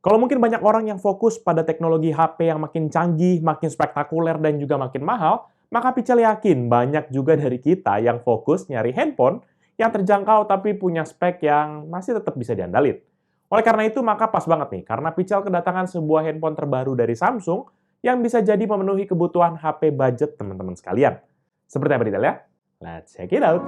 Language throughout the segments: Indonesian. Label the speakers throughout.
Speaker 1: Kalau mungkin banyak orang yang fokus pada teknologi HP yang makin canggih, makin spektakuler, dan juga makin mahal, maka Pichel yakin banyak juga dari kita yang fokus nyari handphone yang terjangkau tapi punya spek yang masih tetap bisa diandalin. Oleh karena itu, maka pas banget nih, karena Pichel kedatangan sebuah handphone terbaru dari Samsung yang bisa jadi memenuhi kebutuhan HP budget teman-teman sekalian. Seperti apa detailnya? Let's check it out!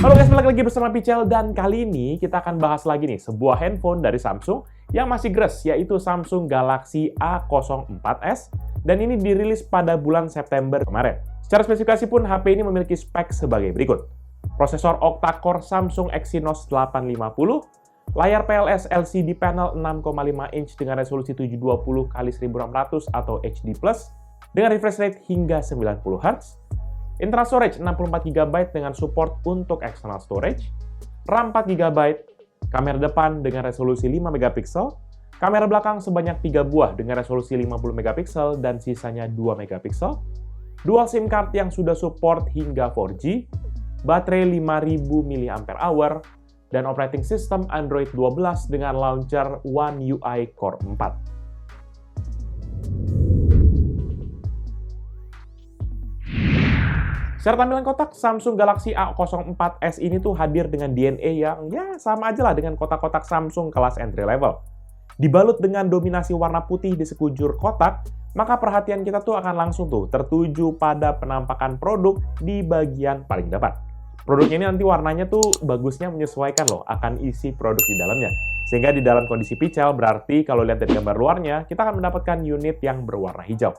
Speaker 1: Halo guys, balik lagi bersama Pichel dan kali ini kita akan bahas lagi nih sebuah handphone dari Samsung yang masih gres, yaitu Samsung Galaxy A04s dan ini dirilis pada bulan September kemarin. Secara spesifikasi pun HP ini memiliki spek sebagai berikut. Prosesor octa-core Samsung Exynos 850, layar PLS LCD panel 6,5 inch dengan resolusi 720x1600 atau HD+, dengan refresh rate hingga 90 Hz, internal storage 64GB dengan support untuk external storage, RAM 4GB, kamera depan dengan resolusi 5MP, kamera belakang sebanyak 3 buah dengan resolusi 50MP dan sisanya 2MP, dual SIM card yang sudah support hingga 4G, baterai 5000 mAh, dan operating system Android 12 dengan launcher One UI Core 4. Secara tampilan kotak, Samsung Galaxy A04s ini tuh hadir dengan DNA yang ya sama aja lah dengan kotak-kotak Samsung kelas entry level. Dibalut dengan dominasi warna putih di sekujur kotak, maka perhatian kita tuh akan langsung tuh tertuju pada penampakan produk di bagian paling depan. Produknya ini nanti warnanya tuh bagusnya menyesuaikan loh akan isi produk di dalamnya. Sehingga di dalam kondisi Pichel berarti kalau lihat dari gambar luarnya, kita akan mendapatkan unit yang berwarna hijau.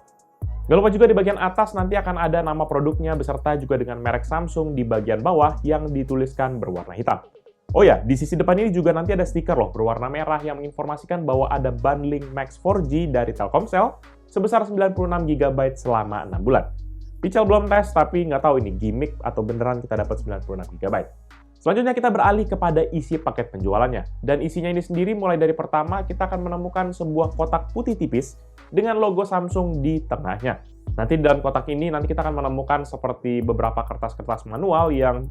Speaker 1: Gak lupa juga di bagian atas nanti akan ada nama produknya beserta juga dengan merek Samsung di bagian bawah yang dituliskan berwarna hitam. Oh ya, di sisi depan ini juga nanti ada stiker loh berwarna merah yang menginformasikan bahwa ada bundling Max 4G dari Telkomsel sebesar 96GB selama 6 bulan. Pichel belum tes, tapi nggak tahu ini gimmick atau beneran kita dapat 96GB. Selanjutnya kita beralih kepada isi paket penjualannya. Dan isinya ini sendiri mulai dari pertama kita akan menemukan sebuah kotak putih tipis dengan logo Samsung di tengahnya. Nanti di dalam kotak ini nanti kita akan menemukan seperti beberapa kertas-kertas manual yang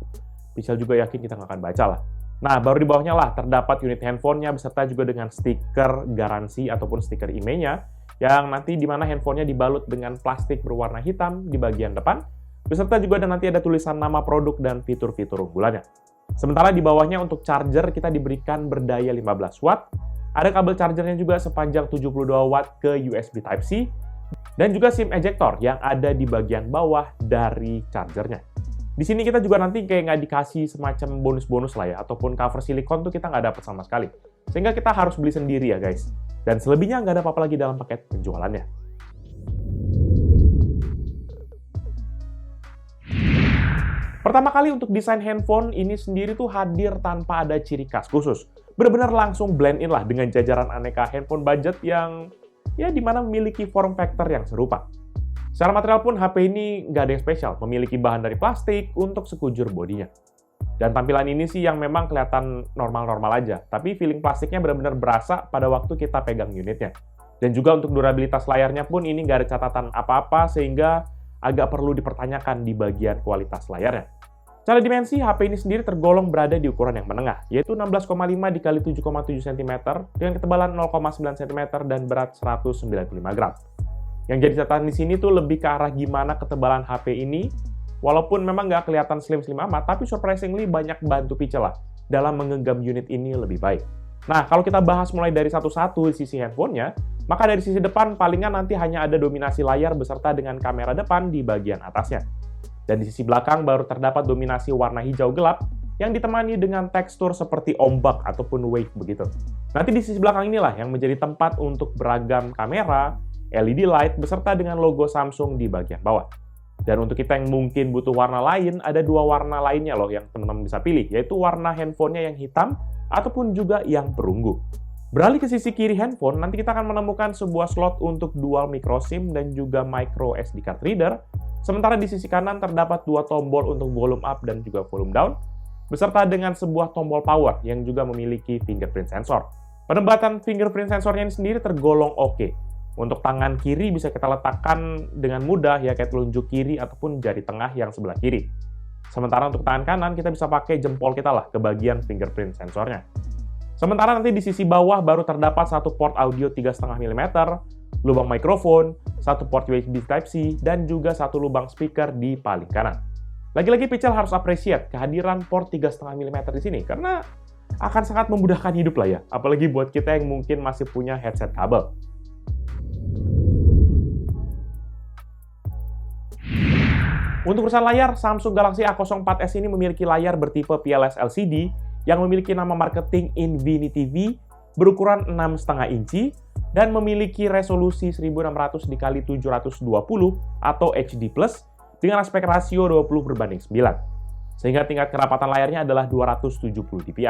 Speaker 1: Pichel juga yakin kita nggak akan baca lah. Nah, baru di bawahnya lah terdapat unit handphonenya beserta juga dengan stiker garansi ataupun stiker IMEI-nya yang nanti di mana handphonenya dibalut dengan plastik berwarna hitam di bagian depan, beserta juga nanti ada tulisan nama produk dan fitur-fitur unggulannya. Sementara di bawahnya untuk charger kita diberikan berdaya 15 watt, ada kabel chargernya juga sepanjang 72 watt ke USB Type-C, dan juga SIM ejector yang ada di bagian bawah dari chargernya. Di sini kita juga nanti kayak nggak dikasih semacam bonus-bonus lah ya, ataupun cover silikon tuh kita nggak dapat sama sekali. Sehingga kita harus beli sendiri ya guys. Dan selebihnya nggak ada apa-apa lagi dalam paket penjualannya. Pertama kali untuk desain handphone ini sendiri tuh hadir tanpa ada ciri khas khusus. Benar-benar langsung blend in lah dengan jajaran aneka handphone budget yang ya dimana memiliki form factor yang serupa. Secara material pun HP ini nggak ada yang spesial, memiliki bahan dari plastik untuk sekujur bodinya. Dan tampilan ini sih yang memang kelihatan normal-normal aja, tapi feeling plastiknya benar-benar berasa pada waktu kita pegang unitnya. Dan juga untuk durabilitas layarnya pun ini nggak ada catatan apa-apa, sehingga agak perlu dipertanyakan di bagian kualitas layarnya. Secara dimensi, HP ini sendiri tergolong berada di ukuran yang menengah, yaitu 16,5 x 7,7 cm dengan ketebalan 0,9 cm dan berat 195 gram. Yang jadi catatan di sini tuh lebih ke arah gimana ketebalan HP ini, walaupun memang nggak kelihatan slim-slim amat, tapi surprisingly banyak bantu Pichel lah dalam menggenggam unit ini lebih baik. Nah, kalau kita bahas mulai dari satu-satu sisi handphonenya, maka dari sisi depan palingan nanti hanya ada dominasi layar beserta dengan kamera depan di bagian atasnya. Dan di sisi belakang baru terdapat dominasi warna hijau gelap yang ditemani dengan tekstur seperti ombak ataupun wave begitu. Nanti di sisi belakang inilah yang menjadi tempat untuk beragam kamera, LED light beserta dengan logo Samsung di bagian bawah. Dan untuk kita yang mungkin butuh warna lain, ada dua warna lainnya loh yang teman-teman bisa pilih, yaitu warna handphonenya yang hitam ataupun juga yang perunggu. Beralih ke sisi kiri handphone, nanti kita akan menemukan sebuah slot untuk dual micro SIM dan juga micro SD card reader. Sementara di sisi kanan terdapat dua tombol untuk volume up dan juga volume down, beserta dengan sebuah tombol power yang juga memiliki fingerprint sensor. Penempatan fingerprint sensornya ini sendiri tergolong oke. Untuk tangan kiri bisa kita letakkan dengan mudah ya kayak telunjuk kiri ataupun jari tengah yang sebelah kiri. Sementara untuk tangan kanan, kita bisa pakai jempol kita lah ke bagian fingerprint sensornya. Sementara nanti di sisi bawah baru terdapat satu port audio 3,5 mm, lubang mikrofon, satu port USB Type-C, dan juga satu lubang speaker di paling kanan. Lagi-lagi Pichel harus appreciate kehadiran port 3,5 mm di sini, karena akan sangat memudahkan hidup lah ya, apalagi buat kita yang mungkin masih punya headset kabel. Untuk urusan layar, Samsung Galaxy A04s ini memiliki layar bertipe PLS LCD yang memiliki nama marketing Infinity V berukuran 6,5 inci dan memiliki resolusi 1600 x 720 atau HD+, dengan aspek rasio 20:9. Sehingga tingkat kerapatan layarnya adalah 270 dpi.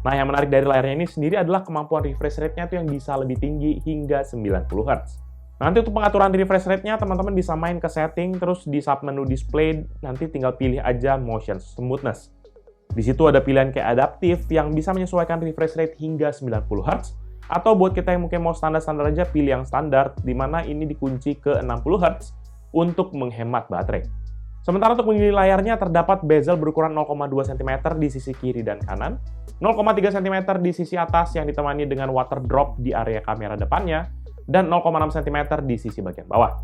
Speaker 1: Nah, yang menarik dari layarnya ini sendiri adalah kemampuan refresh rate-nya tuh yang bisa lebih tinggi hingga 90 Hz. Nanti untuk pengaturan refresh rate-nya, teman-teman bisa main ke setting, terus di submenu display, nanti tinggal pilih aja motion smoothness. Di situ ada pilihan kayak adaptif yang bisa menyesuaikan refresh rate hingga 90 Hz, atau buat kita yang mungkin mau standar-standar aja, pilih yang standar, di mana ini dikunci ke 60 Hz untuk menghemat baterai. Sementara untuk memilih layarnya, terdapat bezel berukuran 0,2 cm di sisi kiri dan kanan, 0,3 cm di sisi atas yang ditemani dengan water drop di area kamera depannya, dan 0,6 cm di sisi bagian bawah.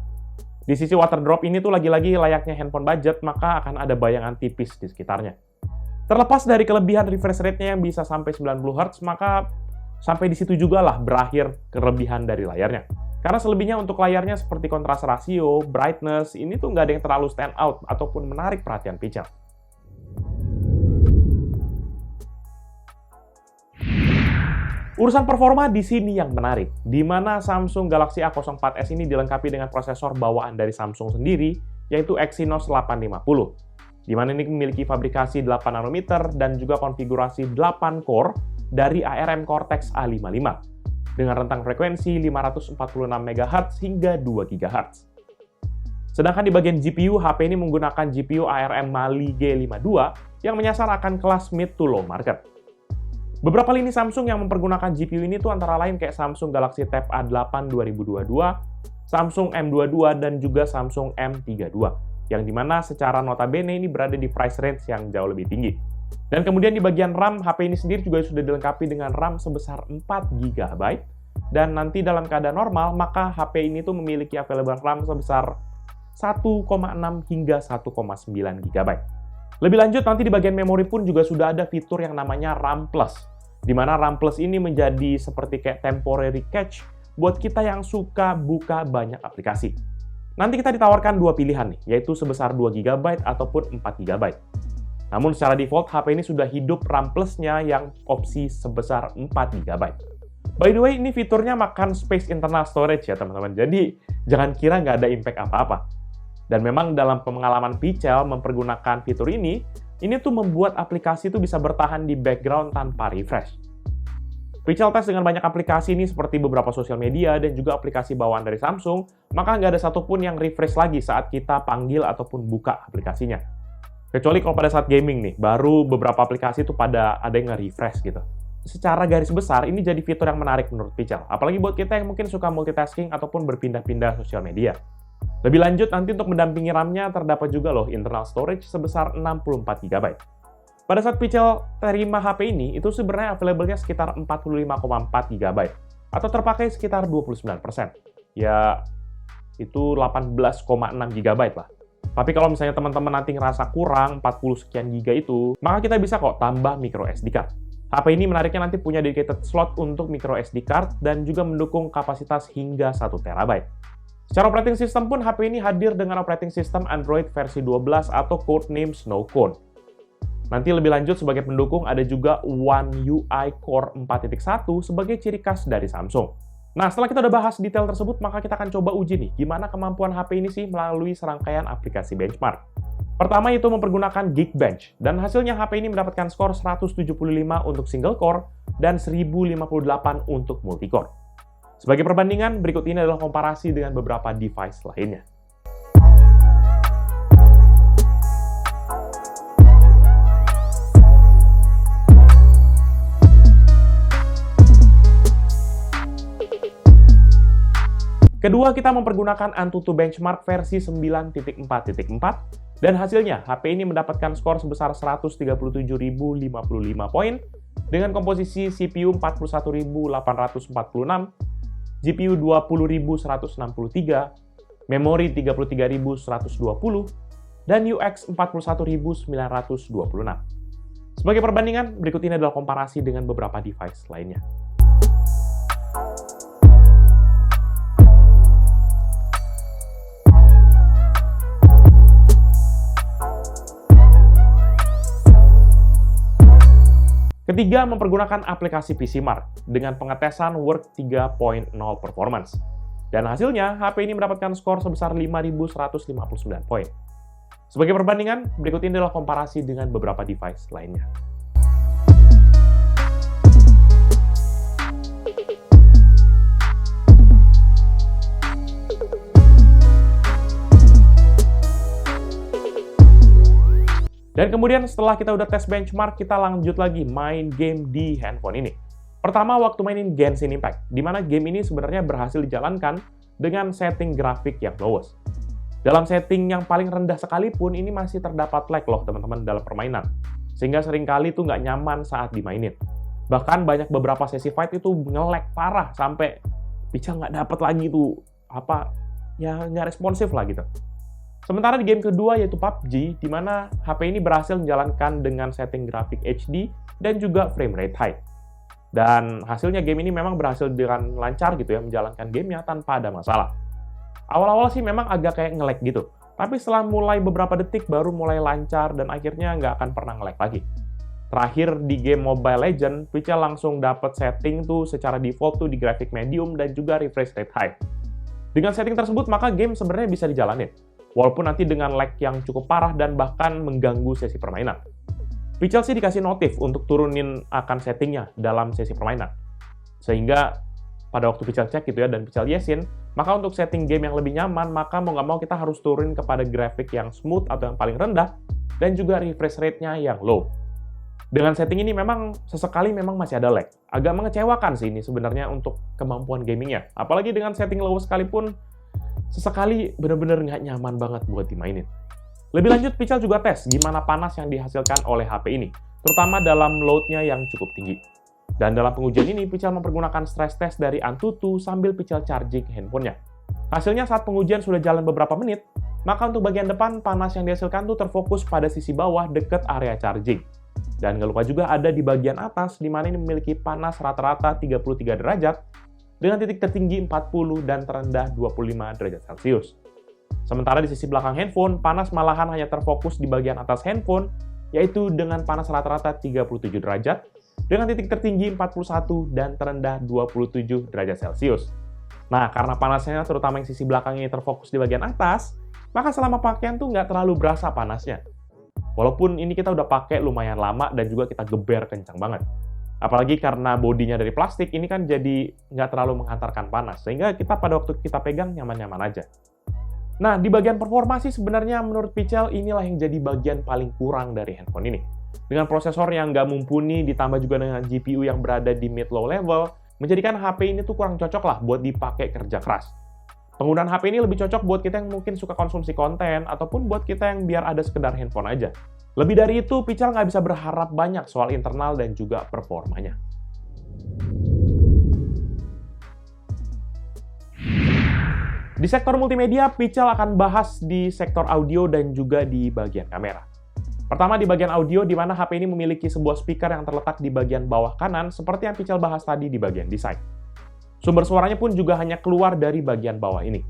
Speaker 1: Di sisi water drop ini tuh lagi-lagi layaknya handphone budget, maka akan ada bayangan tipis di sekitarnya. Terlepas dari kelebihan refresh rate-nya yang bisa sampai 90 Hz, maka sampai di situ juga lah berakhir kelebihan dari layarnya. Karena selebihnya untuk layarnya seperti kontras rasio, brightness, ini tuh nggak ada yang terlalu stand out ataupun menarik perhatian Pichel. Urusan performa di sini yang menarik, di mana Samsung Galaxy A04s ini dilengkapi dengan prosesor bawaan dari Samsung sendiri, yaitu Exynos 850, di mana ini memiliki fabrikasi 8 nanometer dan juga konfigurasi 8 core dari ARM Cortex A55, dengan rentang frekuensi 546 MHz hingga 2 GHz. Sedangkan di bagian GPU, HP ini menggunakan GPU ARM Mali G52 yang menyasar akan kelas mid to low market. Beberapa lini Samsung yang mempergunakan GPU ini tuh antara lain kayak Samsung Galaxy Tab A8 2022, Samsung M22, dan juga Samsung M32, yang dimana secara notabene ini berada di price range yang jauh lebih tinggi. Dan kemudian di bagian RAM, HP ini sendiri juga sudah dilengkapi dengan RAM sebesar 4 GB, dan nanti dalam keadaan normal, maka HP ini tuh memiliki available RAM sebesar 1,6 hingga 1,9 GB. Lebih lanjut, nanti di bagian memori pun juga sudah ada fitur yang namanya RAM Plus, di mana RAM Plus ini menjadi seperti kayak temporary cache buat kita yang suka buka banyak aplikasi. Nanti kita ditawarkan dua pilihan nih, yaitu sebesar 2 GB ataupun 4 GB. Namun secara default, HP ini sudah hidup RAM Plus-nya yang opsi sebesar 4 GB. By the way, ini fiturnya makan space internal storage ya teman-teman, jadi jangan kira nggak ada impact apa-apa. Dan memang dalam pengalaman Pichel mempergunakan fitur ini tuh membuat aplikasi itu bisa bertahan di background tanpa refresh. Pichel tes dengan banyak aplikasi ini seperti beberapa sosial media dan juga aplikasi bawaan dari Samsung, maka nggak ada satupun yang refresh lagi saat kita panggil ataupun buka aplikasinya. Kecuali kalau pada saat gaming nih, baru beberapa aplikasi itu pada ada yang nge-refresh gitu. Secara garis besar, ini jadi fitur yang menarik menurut Pichel, apalagi buat kita yang mungkin suka multitasking ataupun berpindah-pindah sosial media. Lebih lanjut, nanti untuk mendampingi RAM-nya terdapat juga loh internal storage sebesar 64 GB. Pada saat Pichel terima HP ini, itu sebenarnya available-nya sekitar 45,4 GB, atau terpakai sekitar 29%. Ya, itu 18,6 GB lah. Tapi kalau misalnya teman-teman nanti ngerasa kurang 40 sekian GB itu, maka kita bisa kok tambah micro SD card. HP ini menariknya nanti punya dedicated slot untuk micro SD card dan juga mendukung kapasitas hingga 1 TB. Secara operating system pun HP ini hadir dengan operating system Android versi 12 atau codename Snowcone. Nanti lebih lanjut sebagai pendukung ada juga One UI Core 4.1 sebagai ciri khas dari Samsung. Nah, setelah kita udah bahas detail tersebut, maka kita akan coba uji nih gimana kemampuan HP ini sih melalui serangkaian aplikasi benchmark. Pertama itu mempergunakan Geekbench, dan hasilnya HP ini mendapatkan skor 175 untuk single core dan 1058 untuk multicore. Sebagai perbandingan, berikut ini adalah komparasi dengan beberapa device lainnya. Kedua, kita mempergunakan Antutu Benchmark versi 9.4.4 Dan hasilnya, HP ini mendapatkan skor sebesar 137.055 poin dengan komposisi CPU 41.846, GPU 20.163, memori 33.120, dan UX 41.926. Sebagai perbandingan, berikut ini adalah komparasi dengan beberapa device lainnya. Ketiga, mempergunakan aplikasi PCMark dengan pengetesan Work 3.0 Performance. Dan hasilnya, HP ini mendapatkan skor sebesar 5.159 poin. Sebagai perbandingan, berikut ini adalah komparasi dengan beberapa device lainnya. Dan kemudian setelah kita udah tes benchmark, kita lanjut lagi main game di handphone ini. Pertama, waktu mainin Genshin Impact, di mana game ini sebenarnya berhasil dijalankan dengan setting grafik yang lowest. Dalam setting yang paling rendah sekalipun, ini masih terdapat lag loh teman-teman dalam permainan. Sehingga seringkali tuh nggak nyaman saat dimainin. Bahkan banyak beberapa sesi fight itu nge-lag parah, sampai Picha nggak dapet lagi tuh, nggak responsif lah gitu. Sementara di game kedua yaitu PUBG, di mana HP ini berhasil menjalankan dengan setting grafik HD dan juga frame rate high. Dan hasilnya game ini memang berhasil dengan lancar gitu ya, menjalankan gamenya tanpa ada masalah. Awal-awal sih memang agak kayak nge-lag gitu, tapi setelah mulai beberapa detik baru mulai lancar dan akhirnya nggak akan pernah nge-lag lagi. Terakhir di game Mobile Legends, Picha langsung dapat setting tuh secara default tuh di grafik medium dan juga refresh rate high. Dengan setting tersebut maka game sebenarnya bisa dijalanin. Walaupun nanti dengan lag yang cukup parah dan bahkan mengganggu sesi permainan. Picha sih dikasih notif untuk turunin akan settingnya dalam sesi permainan. Sehingga pada waktu Picha cek gitu ya, dan Picha yesin, maka untuk setting game yang lebih nyaman, maka mau nggak mau kita harus turun kepada grafik yang smooth atau yang paling rendah, dan juga refresh rate-nya yang low. Dengan setting ini memang sesekali memang masih ada lag. Agak mengecewakan sih ini sebenarnya untuk kemampuan gamingnya. Apalagi dengan setting low sekalipun, sesekali benar-benar nggak nyaman banget buat dimainin. Lebih lanjut, Picha juga tes gimana panas yang dihasilkan oleh HP ini, terutama dalam load-nya yang cukup tinggi. Dan dalam pengujian ini, Picha mempergunakan stress test dari Antutu sambil Picha charging handphonenya. Hasilnya saat pengujian sudah jalan beberapa menit, maka untuk bagian depan panas yang dihasilkan tuh terfokus pada sisi bawah dekat area charging. Dan nggak lupa juga ada di bagian atas, di mana ini memiliki panas rata-rata 33 derajat, dengan titik tertinggi 40 dan terendah 25 derajat Celcius. Sementara di sisi belakang handphone, panas malahan hanya terfokus di bagian atas handphone, yaitu dengan panas rata-rata 37 derajat, dengan titik tertinggi 41 dan terendah 27 derajat Celcius. Nah, karena panasnya terutama yang sisi belakang ini terfokus di bagian atas, maka selama pakaian tuh nggak terlalu berasa panasnya. Walaupun ini kita udah pakai lumayan lama dan juga kita geber kencang banget. Apalagi karena bodinya dari plastik, ini kan jadi nggak terlalu menghantarkan panas. Sehingga kita pada waktu kita pegang nyaman-nyaman aja. Nah, di bagian performa sih sebenarnya menurut Picha inilah yang jadi bagian paling kurang dari handphone ini. Dengan prosesor yang nggak mumpuni, ditambah juga dengan GPU yang berada di mid-low level, menjadikan HP ini tuh kurang cocok lah buat dipakai kerja keras. Penggunaan HP ini lebih cocok buat kita yang mungkin suka konsumsi konten, ataupun buat kita yang biar ada sekedar handphone aja. Lebih dari itu, Picha nggak bisa berharap banyak soal internal dan juga performanya. Di sektor multimedia, Picha akan bahas di sektor audio dan juga di bagian kamera. Pertama di bagian audio, di mana HP ini memiliki sebuah speaker yang terletak di bagian bawah kanan, seperti yang Picha bahas tadi di bagian desain. Sumber suaranya pun juga hanya keluar dari bagian bawah ini.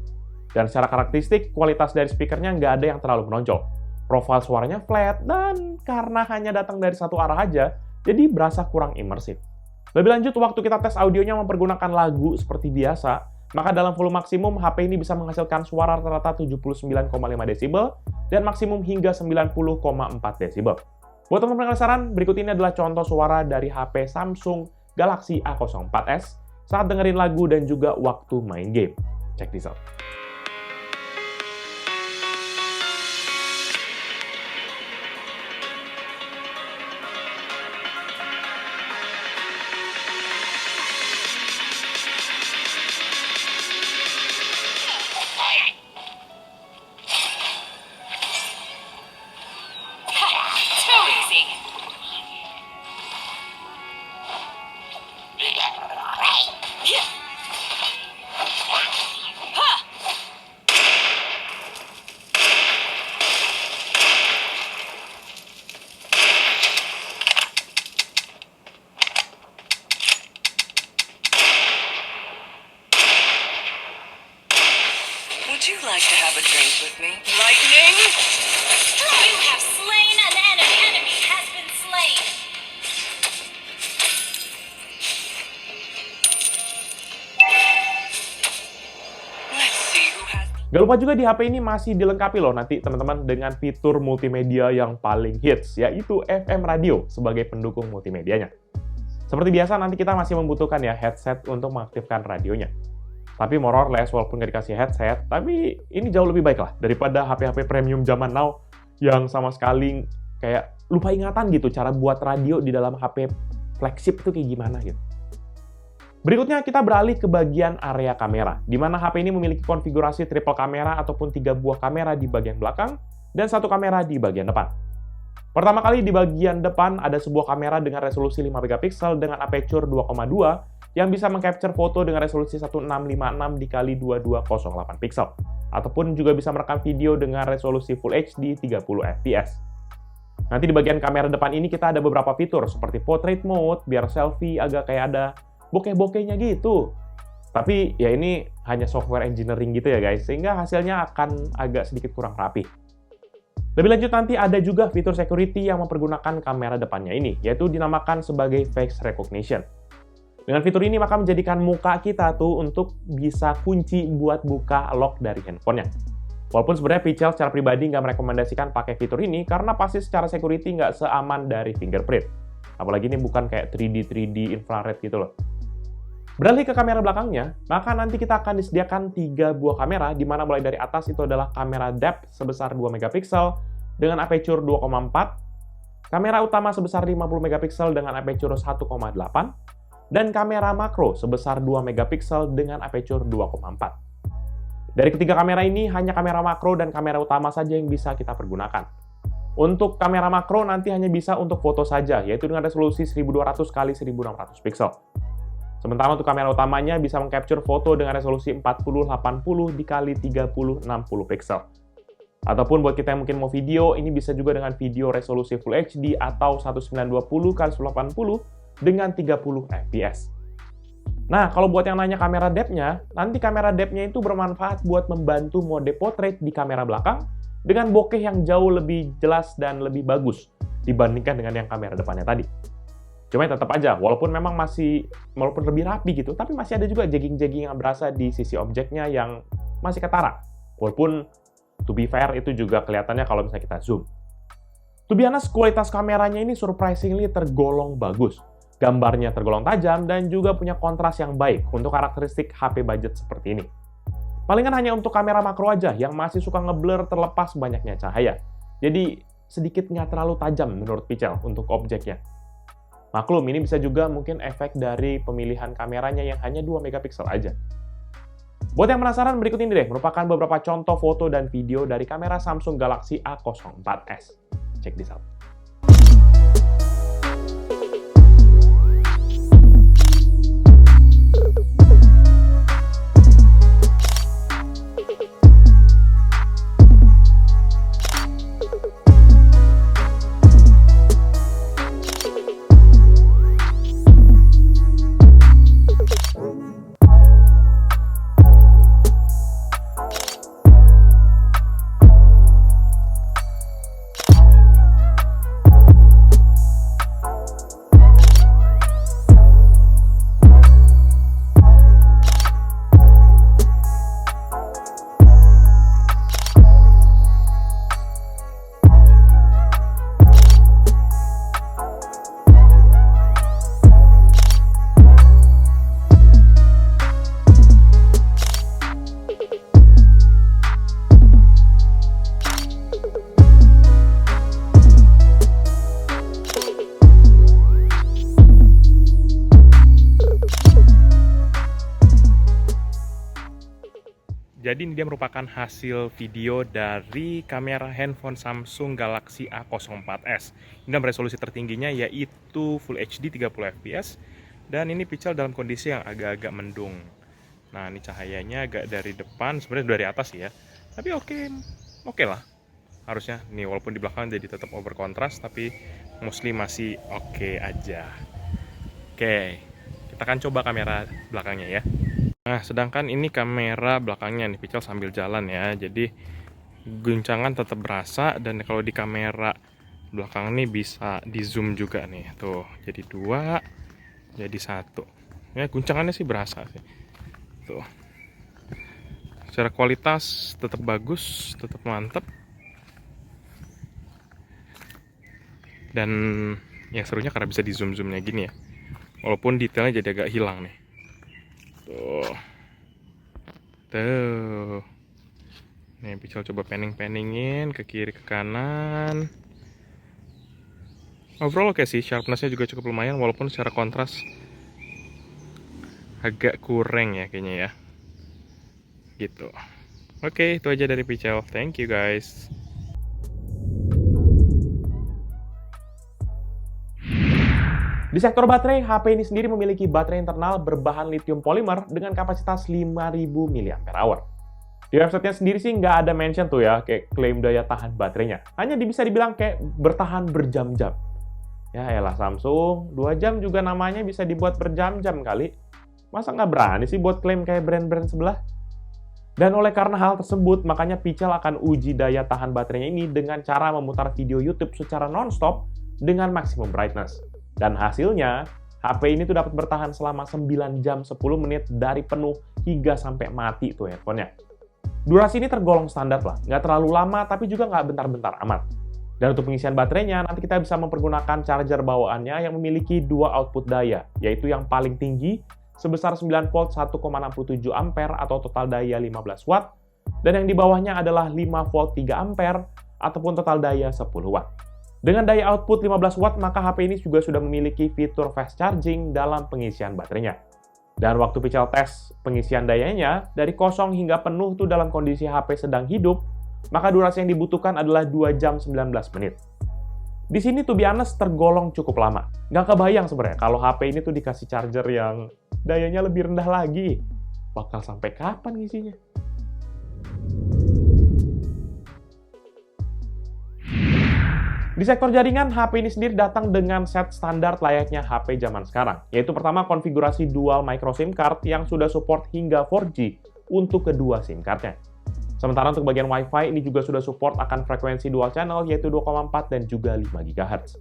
Speaker 1: Dan secara karakteristik, kualitas dari speakernya nggak ada yang terlalu menonjol. Profil suaranya flat, dan karena hanya datang dari satu arah aja, jadi berasa kurang imersif. Lebih lanjut, waktu kita tes audionya mempergunakan lagu seperti biasa, maka dalam volume maksimum, HP ini bisa menghasilkan suara rata-rata 79,5 desibel, dan maksimum hingga 90,4 desibel. Buat teman-teman penasaran, berikut ini adalah contoh suara dari HP Samsung Galaxy A04s saat dengerin lagu dan juga waktu main game. Check this out.
Speaker 2: like to have a drink with me? Lightning?
Speaker 3: You have slain an enemy. Enemy has been slain.
Speaker 2: Let's see who has...
Speaker 1: Gak lupa juga di HP ini masih dilengkapi loh nanti teman-teman dengan fitur multimedia yang paling hits, yaitu FM radio sebagai pendukung multimedianya. Seperti biasa nanti kita masih membutuhkan ya headset untuk mengaktifkan radionya. Tapi more or less walaupun nggak dikasih headset, tapi ini jauh lebih baik lah daripada HP-HP premium zaman now yang sama sekali kayak lupa ingatan gitu cara buat radio di dalam HP flagship itu kayak gimana gitu. Berikutnya kita beralih ke bagian area kamera, di mana HP ini memiliki konfigurasi triple kamera ataupun 3 buah kamera di bagian belakang dan 1 kamera di bagian depan. Pertama kali di bagian depan ada sebuah kamera dengan resolusi 5 megapiksel dengan aperture 2,2 yang bisa mengcapture foto dengan resolusi 1656 x 2208 piksel, ataupun juga bisa merekam video dengan resolusi Full HD 30 fps. Nanti di bagian kamera depan ini kita ada beberapa fitur seperti portrait mode biar selfie agak kayak ada bokeh-bokehnya gitu. Tapi ya ini hanya software engineering gitu ya guys, sehingga hasilnya akan agak sedikit kurang rapi. Lebih lanjut nanti ada juga fitur security yang mempergunakan kamera depannya ini, yaitu dinamakan sebagai face recognition. Dengan fitur ini maka menjadikan muka kita tuh untuk bisa kunci buat buka lock dari handphonenya. Walaupun sebenarnya Pichel secara pribadi nggak merekomendasikan pakai fitur ini karena pasti secara security nggak seaman dari fingerprint. Apalagi ini bukan kayak 3D infrared gitu loh. Beralih ke kamera belakangnya, maka nanti kita akan disediakan 3 buah kamera, di mana mulai dari atas itu adalah kamera depth sebesar 2 megapiksel dengan aperture 2,4, kamera utama sebesar 50 megapiksel dengan aperture 1,8, dan kamera makro sebesar 2 megapiksel dengan aperture 2,4. Dari ketiga kamera ini, hanya kamera makro dan kamera utama saja yang bisa kita pergunakan. Untuk kamera makro nanti hanya bisa untuk foto saja, yaitu dengan resolusi 1200 x 1600 piksel. Sementara untuk kamera utamanya bisa mengcapture foto dengan resolusi 4080 dikali 3060 piksel. Ataupun buat kita yang mungkin mau video, ini bisa juga dengan video resolusi Full HD atau 1920 x 1080 dengan 30 fps. Nah, kalau buat yang nanya kamera depth-nya, nanti kamera depth-nya itu bermanfaat buat membantu mode portrait di kamera belakang dengan bokeh yang jauh lebih jelas dan lebih bagus dibandingkan dengan yang kamera depannya tadi. Cuma tetap aja, walaupun lebih rapi gitu, tapi masih ada juga jagging-jagging yang berasa di sisi objeknya yang masih ketara. Walaupun, to be fair, itu juga kelihatannya kalau misalnya kita zoom. To be honest, kualitas kameranya ini surprisingly tergolong bagus. Gambarnya tergolong tajam dan juga punya kontras yang baik untuk karakteristik HP budget seperti ini. Palingan hanya untuk kamera makro aja yang masih suka ngeblur terlepas banyaknya cahaya. Jadi, sedikit nggak terlalu tajam menurut Pichel untuk objeknya. Maklum, ini bisa juga mungkin efek dari pemilihan kameranya yang hanya 2 megapiksel aja. Buat yang penasaran, berikut ini deh merupakan beberapa contoh foto dan video dari kamera Samsung Galaxy A04s. Check this out. Jadi ini dia merupakan hasil video dari kamera handphone Samsung Galaxy A04s. Ini dalam resolusi tertingginya yaitu Full HD 30 fps. Dan ini Pichel dalam kondisi yang agak-agak mendung. Nah ini cahayanya agak dari depan, sebenarnya dari atas ya. Tapi oke lah. Harusnya nih walaupun di belakang jadi tetap over kontras, tapi mostly masih oke aja. Oke, kita akan coba kamera belakangnya ya.
Speaker 4: Nah, sedangkan ini kamera belakangnya nih, Pical sambil jalan ya. Jadi guncangan tetap berasa, dan kalau di kamera belakang nih bisa di zoom juga nih. Tuh, jadi 2, jadi 1. Ya, guncangannya sih berasa sih. Tuh. Secara kualitas tetap bagus, tetap mantap. Dan yang serunya karena bisa di zoom-zoomnya gini ya. Walaupun detailnya jadi agak hilang nih. Tuh. Tuh. Nih, Pical coba panning-panningin ke kiri ke kanan. Overall oke sih, sharpness-nya juga cukup lumayan walaupun secara kontras agak kurang ya kayaknya ya. Gitu. Oke, itu aja dari Pical. Thank you guys.
Speaker 1: Di sektor baterai, HP ini sendiri memiliki baterai internal berbahan lithium polymer dengan kapasitas 5000 mAh. Di websitenya sendiri sih nggak ada mention tuh ya, kayak klaim daya tahan baterainya. Hanya bisa dibilang kayak bertahan berjam-jam. Ya elah Samsung, 2 jam juga namanya bisa dibuat berjam-jam kali. Masa nggak berani sih buat klaim kayak brand-brand sebelah? Dan oleh karena hal tersebut, makanya Pical akan uji daya tahan baterainya ini dengan cara memutar video YouTube secara non-stop dengan maximum brightness. Dan hasilnya, HP ini tuh dapat bertahan selama 9 jam 10 menit dari penuh hingga sampai mati tuh handphonenya. Durasi ini tergolong standar lah, nggak terlalu lama tapi juga nggak bentar-bentar amat. Dan untuk pengisian baterainya, nanti kita bisa mempergunakan charger bawaannya yang memiliki 2 output daya, yaitu yang paling tinggi sebesar 9 volt 1,67 ampere atau total daya 15 watt, dan yang di bawahnya adalah 5 volt 3 ampere ataupun total daya 10 watt. Dengan daya output 15 watt, maka HP ini juga sudah memiliki fitur fast charging dalam pengisian baterainya. Dan waktu Pical tes pengisian dayanya, dari kosong hingga penuh tuh dalam kondisi HP sedang hidup, maka durasi yang dibutuhkan adalah 2 jam 19 menit. Di sini to be honest tergolong cukup lama. Nggak kebayang sebenarnya kalau HP ini tuh dikasih charger yang dayanya lebih rendah lagi. Bakal sampai kapan ngisinya? Di sektor jaringan, HP ini sendiri datang dengan set standar layaknya HP zaman sekarang, yaitu pertama konfigurasi dual micro SIM card yang sudah support hingga 4G untuk kedua SIM cardnya. Sementara untuk bagian Wi-Fi ini juga sudah support akan frekuensi dual channel yaitu 2,4 dan juga 5 GHz.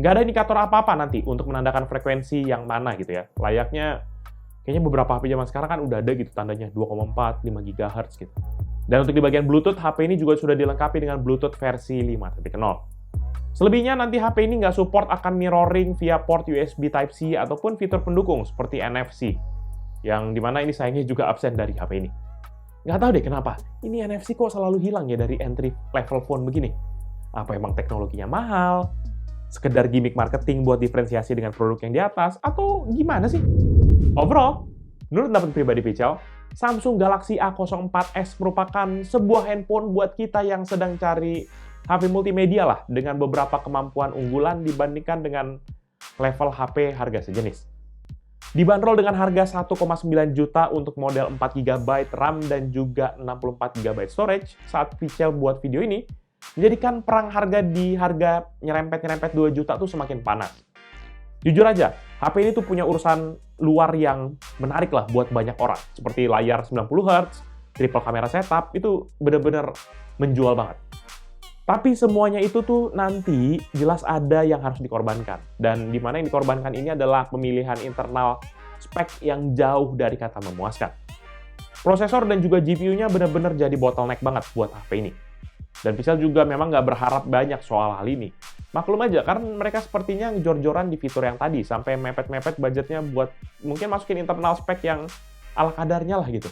Speaker 1: Nggak ada indikator apa-apa nanti untuk menandakan frekuensi yang mana gitu ya. Layaknya, kayaknya beberapa HP zaman sekarang kan udah ada gitu tandanya 2,4, 5 GHz gitu. Dan untuk di bagian Bluetooth, HP ini juga sudah dilengkapi dengan Bluetooth versi 5.0. Selebihnya nanti HP ini nggak support akan mirroring via port USB Type-C ataupun fitur pendukung seperti NFC, yang dimana ini sayangnya juga absen dari HP ini. Nggak tahu deh kenapa, ini NFC kok selalu hilang ya dari entry level phone begini. Apa emang teknologinya mahal? Sekedar gimmick marketing buat diferensiasi dengan produk yang di atas? Atau gimana sih? Overall, menurut pendapat pribadi Pical, Samsung Galaxy A04s merupakan sebuah handphone buat kita yang sedang cari HP multimedia lah, dengan beberapa kemampuan unggulan dibandingkan dengan level HP harga sejenis. Dibanderol dengan harga 1,9 juta untuk model 4 GB RAM dan juga 64 GB storage saat Pical buat video ini, menjadikan perang harga di harga nyerempet-nyerempet 2 juta tuh semakin panas. Jujur aja, HP ini tuh punya urusan luar yang menarik lah buat banyak orang, seperti layar 90Hz, triple kamera setup, itu bener-bener menjual banget. Tapi semuanya itu tuh nanti jelas ada yang harus dikorbankan. Dan di mana yang dikorbankan ini adalah pemilihan internal spek yang jauh dari kata memuaskan. Prosesor dan juga GPU-nya benar-benar jadi bottleneck banget buat HP ini. Dan Pical juga memang nggak berharap banyak soal hal ini. Maklum aja, karena mereka sepertinya jor-joran di fitur yang tadi, sampai mepet-mepet budgetnya buat mungkin masukin internal spek yang ala kadarnya lah gitu.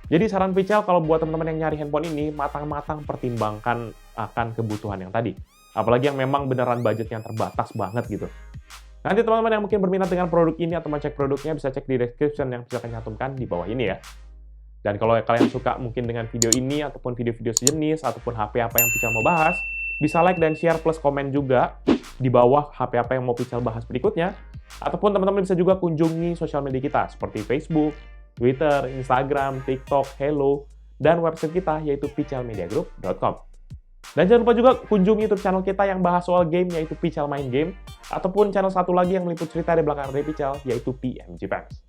Speaker 1: Jadi saran Pical kalau buat teman-teman yang nyari handphone ini, matang-matang pertimbangkan akan kebutuhan yang tadi. Apalagi yang memang beneran budget yang terbatas banget gitu. Nanti teman-teman yang mungkin berminat dengan produk ini atau mau cek produknya bisa cek di description yang Pical cantumkan di bawah ini ya. Dan kalau kalian suka mungkin dengan video ini ataupun video-video sejenis ataupun HP apa yang Pical mau bahas, bisa like dan share plus komen juga di bawah HP apa yang mau Pical bahas berikutnya. Ataupun teman-teman bisa juga kunjungi sosial media kita seperti Facebook, Twitter, Instagram, TikTok, Hello, dan website kita yaitu picalmediagroup.com. Dan jangan lupa juga kunjungi YouTube channel kita yang bahas soal game yaitu Pical Main Game, ataupun channel satu lagi yang meliput cerita di belakang dari Pical yaitu PMG Pens.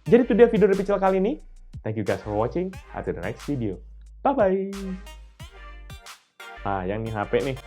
Speaker 1: Jadi itu dia video dari Picel kali ini. Thank you guys for watching. Until the next video. Bye-bye. Nah, yang nih HP nih.